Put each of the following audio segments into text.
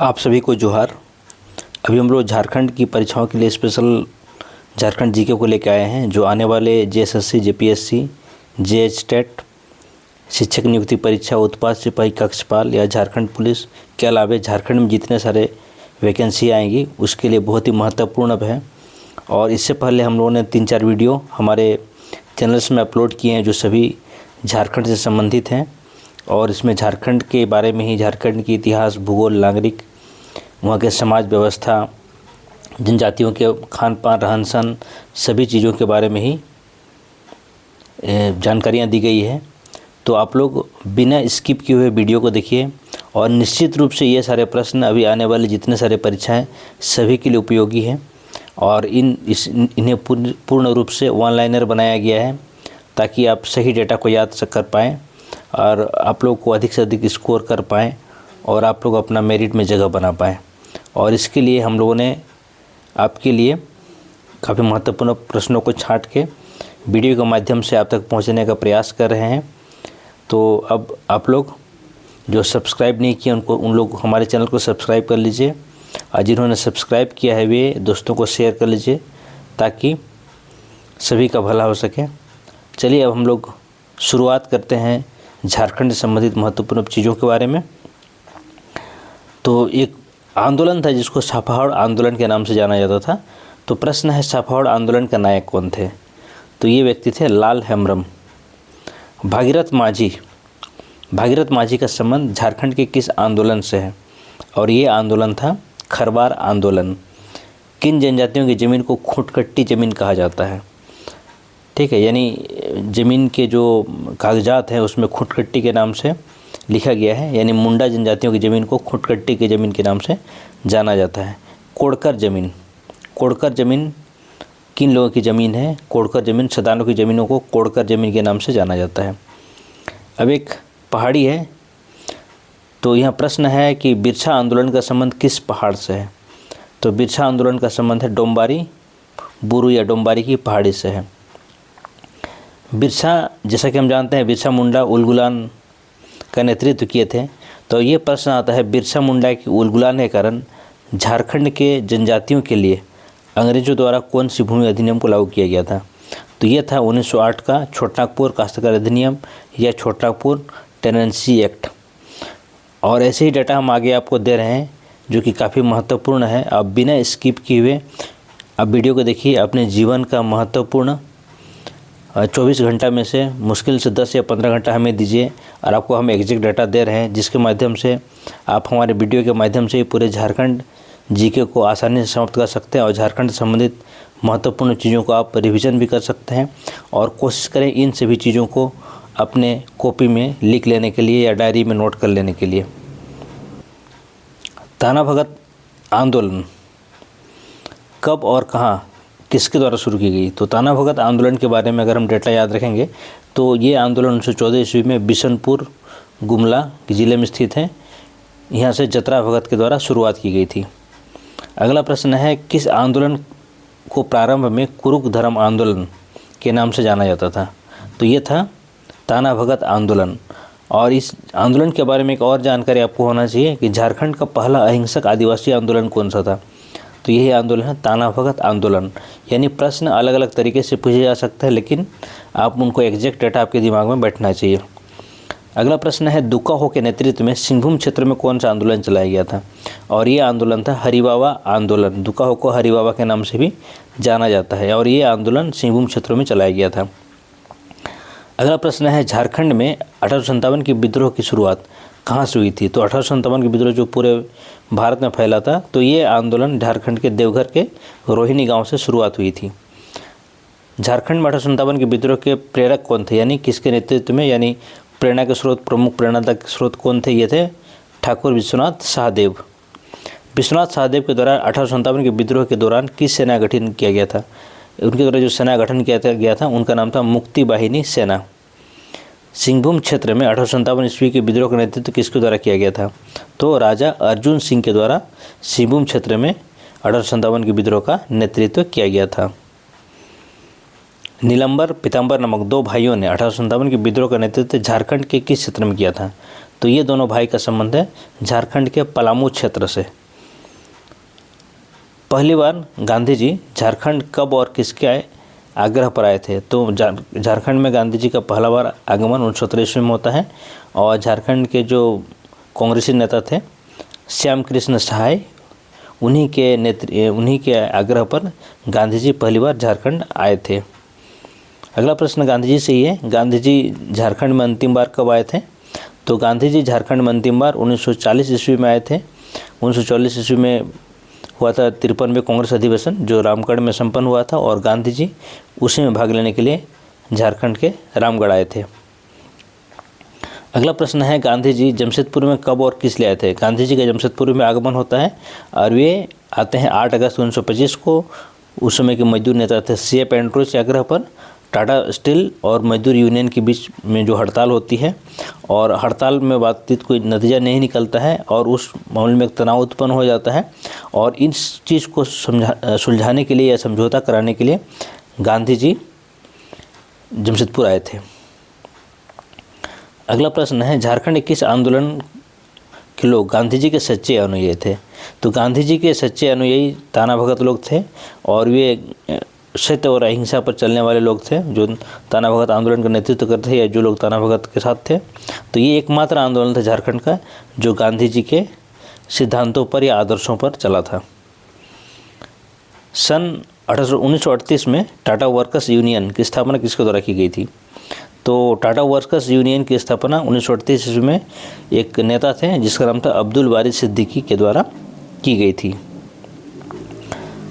आप सभी को जोहार। अभी हम लोग झारखंड की परीक्षाओं के लिए स्पेशल झारखंड जीके को लेकर आए हैं, जो आने वाले जेएसएससी, जेपीएससी, जेएच टेट, शिक्षक नियुक्ति परीक्षा, उत्पाद सिपाही, कक्षपाल या झारखंड पुलिस के अलावा झारखंड में जितने सारे वैकेंसी आएंगी उसके लिए बहुत ही महत्वपूर्ण है। और इससे पहले हम लोगों ने 3-4 वीडियो हमारे चैनल्स में अपलोड किए हैं जो सभी झारखंड से संबंधित हैं। और इसमें झारखंड के बारे में ही, झारखंड की इतिहास, भूगोल, नागरिक, वहाँ के समाज व्यवस्था, जनजातियों के खान पान, रहन सहन, सभी चीज़ों के बारे में ही जानकारियाँ दी गई है। तो आप लोग बिना स्किप किए हुए वीडियो को देखिए और निश्चित रूप से ये सारे प्रश्न अभी आने वाले जितने सारे परीक्षाएं सभी के लिए उपयोगी हैं। और इन्हें पूर्ण रूप से ऑनलाइनर बनाया गया है ताकि आप सही डेटा को याद कर पाएँ और आप लोग को अधिक से अधिक स्कोर कर पाएँ और आप लोग अपना मेरिट में जगह बना पाएँ। और इसके लिए हम लोगों ने आपके लिए काफ़ी महत्वपूर्ण प्रश्नों को छांट के वीडियो के माध्यम से आप तक पहुंचने का प्रयास कर रहे हैं। तो अब आप लोग जो सब्सक्राइब नहीं किए उन लोग हमारे चैनल को सब्सक्राइब कर लीजिए और जिन्होंने सब्सक्राइब किया है वे दोस्तों को शेयर कर लीजिए ताकि सभी का भला हो सके। चलिए अब हम लोग शुरुआत करते हैं झारखंड से संबंधित महत्वपूर्ण चीज़ों के बारे में। तो एक आंदोलन था जिसको सापाहाड़ आंदोलन के नाम से जाना जाता था। तो प्रश्न है, सापाहाड़ आंदोलन के नायक कौन थे? तो ये व्यक्ति थे लाल हेम्ब्रम। भागीरथ माझी का संबंध झारखंड के किस आंदोलन से है? और ये आंदोलन था खरवार आंदोलन। किन जनजातियों की ज़मीन को खुटकट्टी ज़मीन कहा जाता है? ठीक है, यानी ज़मीन के जो कागजात हैं उसमें खुटकट्टी के नाम से लिखा गया है, यानी मुंडा जनजातियों की ज़मीन को खुटकट्टी की ज़मीन के नाम से जाना जाता है। कोड़कर ज़मीन किन लोगों की ज़मीन है? कोड़कर ज़मीन, सदानों की ज़मीनों को कोड़कर ज़मीन के नाम से जाना जाता है। अब एक पहाड़ी है, तो यहाँ प्रश्न है कि बिरसा आंदोलन का संबंध किस पहाड़ से है? तो बिरसा आंदोलन का संबंध है डोम्बारी बुरु या डोम्बारी की पहाड़ी से है। बिरसा, जैसा कि हम जानते हैं, बिरसा मुंडा उलगुलान का नेतृत्व किए थे। तो ये प्रश्न आता है, बिरसा मुंडा की उलगुलान के कारण झारखंड के जनजातियों के लिए अंग्रेजों द्वारा कौन सी भूमि अधिनियम को लागू किया गया था? तो ये था 1908 का छोटनागपुर काश्तकार अधिनियम या छोटनागपुर टेनेंसी एक्ट। और ऐसे ही डाटा हम आगे आपको दे रहे हैं जो कि काफ़ी महत्वपूर्ण है। आप बिना स्किप किए हुए आप वीडियो को देखिए। अपने जीवन का महत्वपूर्ण 24 घंटा में से मुश्किल से 10 या 15 घंटा हमें दीजिए और आपको हम एग्जैक्ट डाटा दे रहे हैं जिसके माध्यम से आप हमारे वीडियो के माध्यम से पूरे झारखंड जीके को आसानी से समाप्त कर सकते हैं और झारखंड से संबंधित महत्वपूर्ण चीज़ों को आप रिवीजन भी कर सकते हैं। और कोशिश करें इन सभी चीज़ों को अपने कॉपी में लिख लेने के लिए या डायरी में नोट कर लेने के लिए। ताना भगत आंदोलन कब और कहाँ किसके द्वारा शुरू की गई? तो ताना भगत आंदोलन के बारे में अगर हम डेटा याद रखेंगे तो ये आंदोलन 1914 ईस्वी में बिशनपुर गुमला ज़िले में स्थित है। यहाँ से जतरा भगत के द्वारा शुरुआत की गई थी। अगला प्रश्न है, किस आंदोलन को प्रारंभ में कुरुक धर्म आंदोलन के नाम से जाना जाता था? तो ये था ताना भगत आंदोलन। और इस आंदोलन के बारे में एक और जानकारी आपको होना चाहिए कि झारखंड का पहला अहिंसक आदिवासी आंदोलन कौन सा था? तो यही आंदोलन है ताना भगत आंदोलन। यानी प्रश्न अलग अलग तरीके से पूछे जा सकते हैं लेकिन आप उनको एग्जैक्ट डेटा आपके दिमाग में बैठना चाहिए। अगला प्रश्न है, दुका हो के नेतृत्व में सिंहभूम क्षेत्र में कौन सा आंदोलन चलाया गया था? और ये आंदोलन था हरिबाबा आंदोलन। दुका हो को हरिबाबा के नाम से भी जाना जाता है और ये आंदोलन सिंहभूम क्षेत्रों में चलाया गया था। अगला प्रश्न है, झारखंड में 1857 की विद्रोह की शुरुआत कहाँ से हुई थी? तो 1857 की विद्रोह जो पूरे भारत में फैला था, तो ये आंदोलन झारखंड के देवघर के रोहिणी गांव से शुरुआत हुई थी। झारखंड में 1857 के विद्रोह के प्रेरक कौन थे, यानी किसके नेतृत्व में, यानी प्रेरणा के स्रोत, प्रमुख प्रेरणादायक स्रोत कौन थे? ये थे ठाकुर विश्वनाथ शाहदेव। विश्वनाथ शाहदेव के द्वारा 1857 के विद्रोह के दौरान किस सेना का गठन किया गया था? उनके द्वारा जो सेना गठन किया गया था उनका नाम था मुक्ति वाहिनी सेना। सिंहभूम क्षेत्र में 1857 ईस्वी के विद्रोह का नेतृत्व किसके द्वारा किया गया था? तो राजा अर्जुन सिंह के द्वारा सिंहभूम क्षेत्र में 1857 के विद्रोह का नेतृत्व किया गया था। नीलंबर पीताम्बर नामक 2 भाइयों ने 1857 के विद्रोह का नेतृत्व झारखंड के किस क्षेत्र में किया था? तो ये दोनों भाई का संबंध है झारखंड के पलामू क्षेत्र से। पहली बार गांधी जी झारखंड कब और किसके आग्रह पर आए थे? तो झारखंड में गांधी जी का पहला बार आगमन 1917 ईस्वी में होता है और झारखंड के जो कांग्रेसी नेता थे श्याम कृष्ण सहाय, उन्हीं के आग्रह पर गांधी जी पहली बार झारखंड आए थे। अगला प्रश्न गांधी जी से ही है, गांधी जी झारखंड में अंतिम बार कब आए थे? तो गांधी जी झारखंड में अंतिम बार 1940 ईस्वी में आए थे। 1940 ईस्वी में हुआ था 53वें कांग्रेस अधिवेशन जो रामगढ़ में संपन्न हुआ था और गांधी जी उसी में भाग लेने के लिए झारखंड के रामगढ़ आए थे। अगला प्रश्न है, गांधी जी जमशेदपुर में कब और किस लिए आए थे? गांधी जी का जमशेदपुर में आगमन होता है और वे आते हैं 8 अगस्त 1925 को। उस समय के मजदूर नेता थे C.F. एंड्रूज के आग्रह पर टाटा स्टील और मजदूर यूनियन के बीच में जो हड़ताल होती है और हड़ताल में बातचीत कोई नतीजा नहीं निकलता है और उस मामले में एक तनाव उत्पन्न हो जाता है और इस चीज़ को सुलझाने के लिए या समझौता कराने के लिए गांधी जी जमशेदपुर आए थे। अगला प्रश्न है, झारखंड के किस आंदोलन के लोग गांधी जी के सच्चे अनुयायी थे? तो गांधी जी के सच्चे अनुयायी ताना भगत लोग थे और वे सत्य और अहिंसा पर चलने वाले लोग थे जो ताना भगत आंदोलन का नेतृत्व करते थे या जो लोग ताना भगत के साथ थे। तो ये एकमात्र आंदोलन था झारखंड का जो गांधी जी के सिद्धांतों पर या आदर्शों पर चला था। सन 1938 में टाटा वर्कर्स यूनियन की स्थापना किसके द्वारा की गई थी? तो टाटा वर्कर्स यूनियन की स्थापना 1938 ईस्वी में एक नेता थे जिसका नाम था अब्दुल बारी सिद्दीकी के द्वारा की गई थी।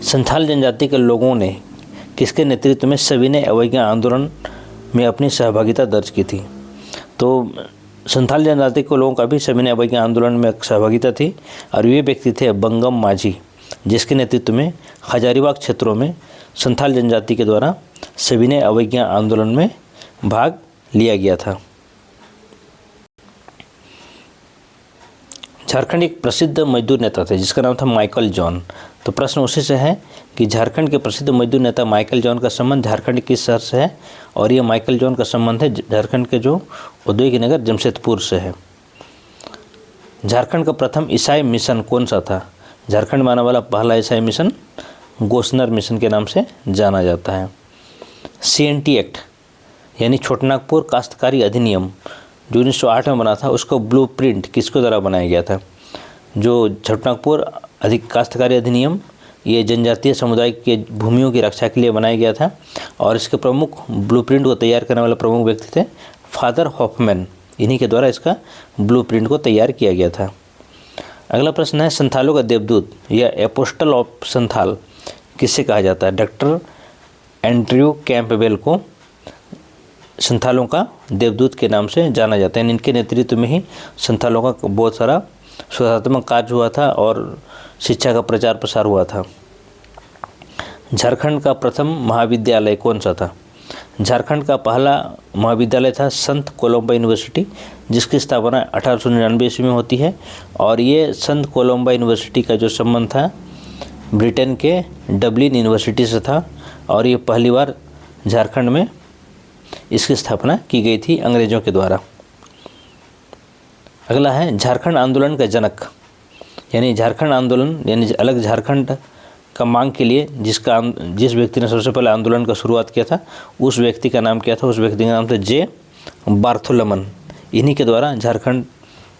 संथाल जनजाति के लोगों ने किसके नेतृत्व में सविनय अवज्ञा आंदोलन में अपनी सहभागिता दर्ज की थी? तो संथाल जनजाति के लोगों का भी सविनय अवज्ञा आंदोलन में सहभागिता थी और वे व्यक्ति थे बंगम माझी, जिसके नेतृत्व में हजारीबाग क्षेत्रों में संथाल जनजाति के द्वारा सविनय अवज्ञा आंदोलन में भाग लिया गया था। झारखंड एक प्रसिद्ध मजदूर नेता थे जिसका नाम था माइकल जॉन। तो प्रश्न उसी से है कि झारखंड के प्रसिद्ध मजदूर नेता माइकल जॉन का संबंध झारखंड किस शहर से है? और ये माइकल जॉन का संबंध है झारखंड के जो औद्योगिक नगर जमशेदपुर से है। झारखंड का प्रथम ईसाई मिशन कौन सा था? झारखंड में आने वाला पहला ईसाई मिशन गोसनर मिशन के नाम से जाना जाता है। CNT एक्ट यानी छोटनागपुर काश्तकारी अधिनियम जो 1908 में बना था उसका ब्लूप्रिंट किसके द्वारा बनाया गया था? जो छोटनागपुर काश्तकारी अधिनियम ये जनजातीय समुदाय के भूमियों की रक्षा के लिए बनाया गया था और इसके प्रमुख ब्लूप्रिंट को तैयार करने वाले प्रमुख व्यक्ति थे फादर हॉफमैन। इन्हीं के द्वारा इसका ब्लूप्रिंट को तैयार किया गया था। अगला प्रश्न है, संथालों का देवदूत या एपोस्टल ऑफ संथाल किससे कहा जाता है? डॉक्टर एंड्रयू कैंपबेल को संथालों का देवदूत के नाम से जाना जाता है। इनके नेतृत्व में ही संथालों का बहुत सारा सुधारात्मक कार्य हुआ था और शिक्षा का प्रचार प्रसार हुआ था। झारखंड का प्रथम महाविद्यालय कौन सा था? झारखंड का पहला महाविद्यालय था संत कोलंबा यूनिवर्सिटी जिसकी स्थापना 1899 ईस्वी में होती है और ये संत कोलंबा यूनिवर्सिटी का जो संबंध था ब्रिटेन के डबलिन यूनिवर्सिटी से था और ये पहली बार झारखंड में इसकी स्थापना की गई थी अंग्रेज़ों के द्वारा। अगला है, झारखंड आंदोलन का जनक यानी झारखंड आंदोलन यानी अलग झारखंड का मांग के लिए जिस व्यक्ति ने सबसे पहले आंदोलन का शुरुआत किया था उस व्यक्ति का नाम क्या था? उस व्यक्ति का नाम था जे बार्थोलोमन। इन्हीं के द्वारा झारखंड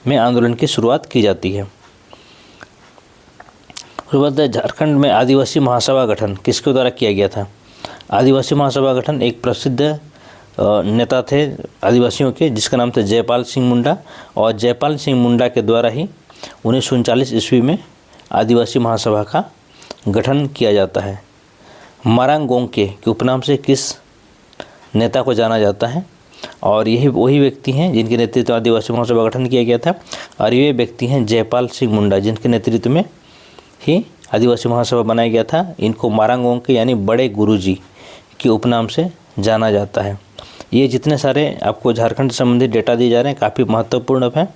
में आंदोलन की शुरुआत की जाती है। उसके बाद झारखंड में आदिवासी महासभा गठन किसके द्वारा किया गया था? आदिवासी महासभा गठन एक प्रसिद्ध नेता थे आदिवासियों के जिसका नाम था जयपाल सिंह मुंडा और जयपाल सिंह मुंडा के द्वारा ही 1939 ईस्वी में आदिवासी महासभा का गठन किया जाता है। मारांग गोंके के उपनाम से किस नेता को जाना जाता है? और यही वही व्यक्ति हैं जिनके नेतृत्व में आदिवासी महासभा गठन किया गया था और ये व्यक्ति हैं जयपाल सिंह मुंडा जिनके नेतृत्व में ही आदिवासी महासभा बनाया गया था। इनको मारांग गोंके यानी बड़े गुरुजी के उपनाम से जाना जाता है। ये जितने सारे आपको झारखंड से संबंधित डेटा दिए जा रहे हैं काफ़ी महत्वपूर्ण हैं।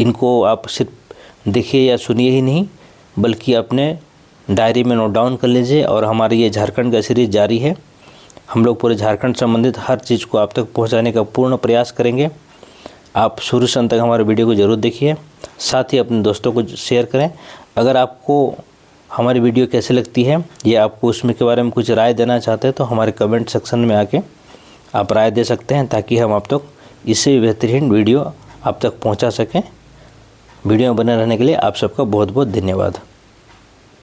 इनको आप सिर्फ देखिए या सुनिए ही नहीं बल्कि अपने डायरी में नोट डाउन कर लीजिए। और हमारी ये झारखंड का सीरीज़ जारी है। हम लोग पूरे झारखंड संबंधित हर चीज़ को आप तक पहुंचाने का पूर्ण प्रयास करेंगे। आप शुरू से अंत तक हमारे वीडियो को ज़रूर देखिए, साथ ही अपने दोस्तों को शेयर करें। अगर आपको हमारी वीडियो कैसे लगती है या आपको उसमें के बारे में कुछ राय देना चाहते हैं तो हमारे कमेंट सेक्शन में आके आप राय दे सकते हैं, ताकि हम आप तक इससे बेहतरीन वीडियो आप तक पहुंचा सकें। वीडियो में बने रहने के लिए आप सबका बहुत बहुत धन्यवाद।